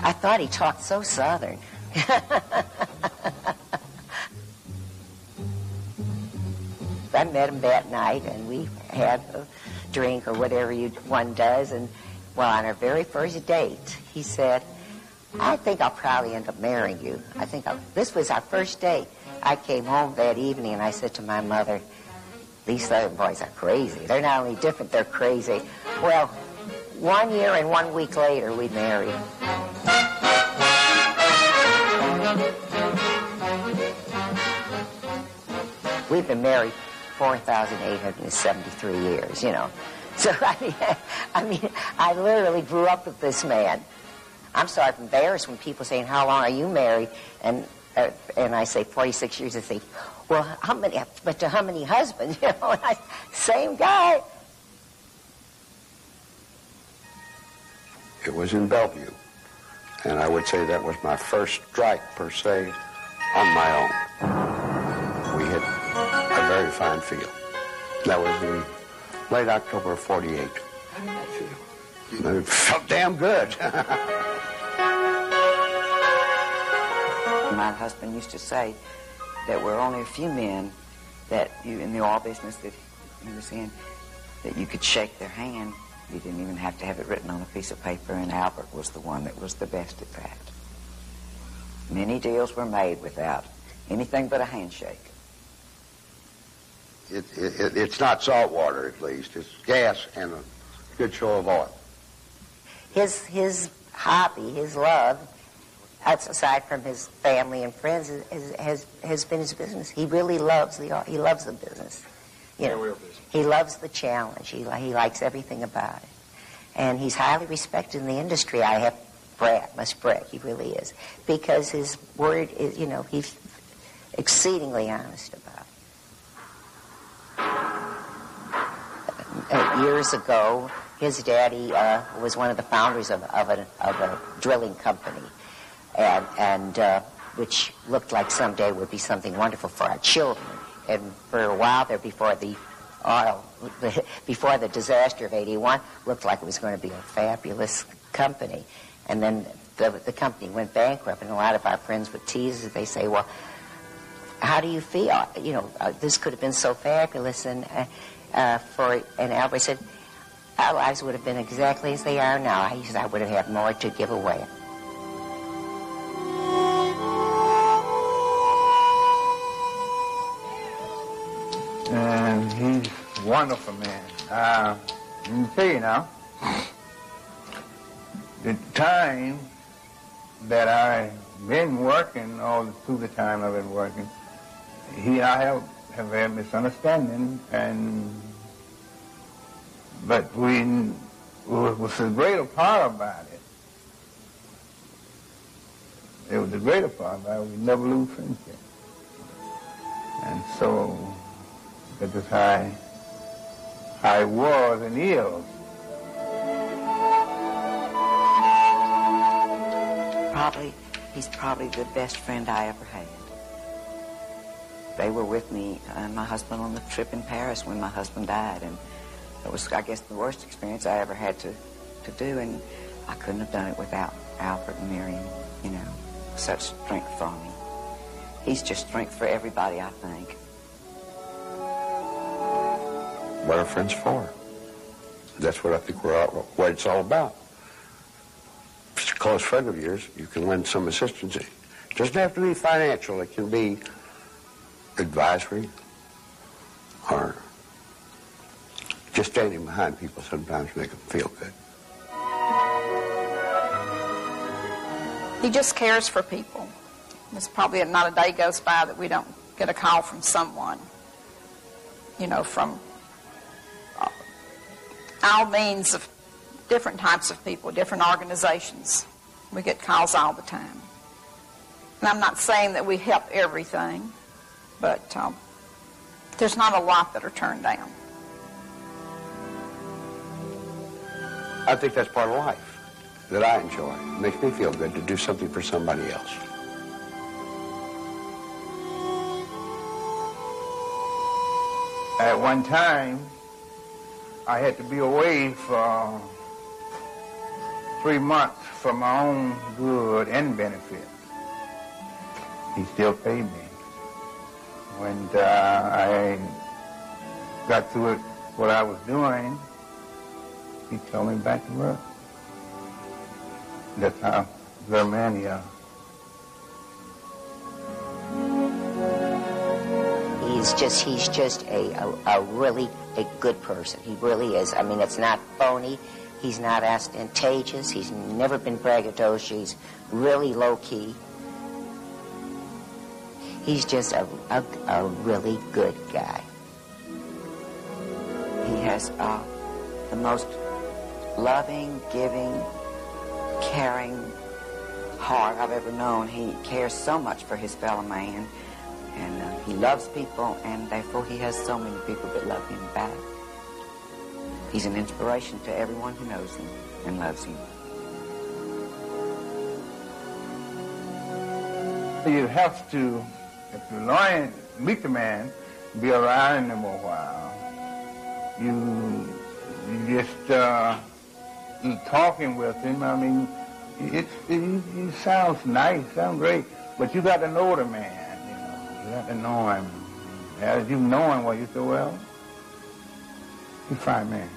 I thought he talked so Southern. I met him that night, and we had a drink or whatever one does, and well, on our very first date, he said, I think I'll probably end up marrying you. This was our first date. I came home that evening, and I said to my mother, these Southern boys are crazy. They're not only different, they're crazy. Well, 1 year and 1 week later, we married. We've been married 4,873 years, you know. So, I mean, I literally grew up with this man. I'm sort of embarrassed when people say, how long are you married? And I say 46 years, they say, well, how many husbands? You know, same guy. It was in Bellevue, and I would say that was my first strike, per se, on my own. We hit a very fine field. That was in late October of 48. How did that feel? It felt damn good. My husband used to say that there were only a few men that in the oil business that he was in, that you could shake their hand. You didn't even have to have it written on a piece of paper, and Albert was the one that was the best at that. Many deals were made without anything but a handshake. It's not salt water, at least. It's gas and a good show of oil. His hobby, his love, aside from his family and friends, has been his business. He really loves the business. You know, he loves the challenge. He likes everything about it, and he's highly respected in the industry. I must brag. He really is, because his word is, you know, he's exceedingly honest about it. Years ago, his daddy was one of the founders of a drilling company, and which looked like someday would be something wonderful for our children. And for a while there, before the disaster of '81, looked like it was going to be a fabulous company. And then the company went bankrupt, and a lot of our friends would tease us. They say, well, how do you feel? You know, this could have been so fabulous. And Albert said, our lives would have been exactly as they are now. He said, I would have had more to give away. And he's a wonderful man. Let me tell you now, the time that I've been working, all through the time I've been working, he and I have had misunderstanding, but was the greater part about it. It was the greater part about it. We never lose friendship. And so that is how it was and is. He's probably the best friend I ever had. They were with me and my husband on the trip in Paris when my husband died, and it was, I guess, the worst experience I ever had to do, and I couldn't have done it without Albert and Miriam, you know, such strength for me. He's just strength for everybody, I think. What are friends for? That's what I think what it's all about. If it's a close friend of yours, you can lend some assistance. It doesn't have to be financial. It can be advisory or just standing behind people sometimes make them feel good. He just cares for people. There's probably not a day goes by that we don't get a call from someone, you know, from all means of different types of people, different organizations. We get calls all the time. And I'm not saying that we help everything, but there's not a lot that are turned down. I think that's part of life that I enjoy. It makes me feel good to do something for somebody else. At one time, I had to be away for 3 months for my own good and benefit. He still paid me. When I got through it, what I was doing, he told me back to work. That's how the man he are. He's just a really a good person. He really is. I mean, it's not phony. He's not ostentatious. He's never been braggadocious. He's really low-key. He's just a really good guy. He has the most loving, giving, caring heart I've ever known. He cares so much for his fellow man, and he loves people, and therefore he has so many people that love him back. He's an inspiration to everyone who knows him and loves him. You have to, if you learn, meet the man, be around him a while. You just talking with him. I mean, it sounds nice, sounds great, but you got to know the man. You got to know him. As you know him, well, you say, well, he's a fine man.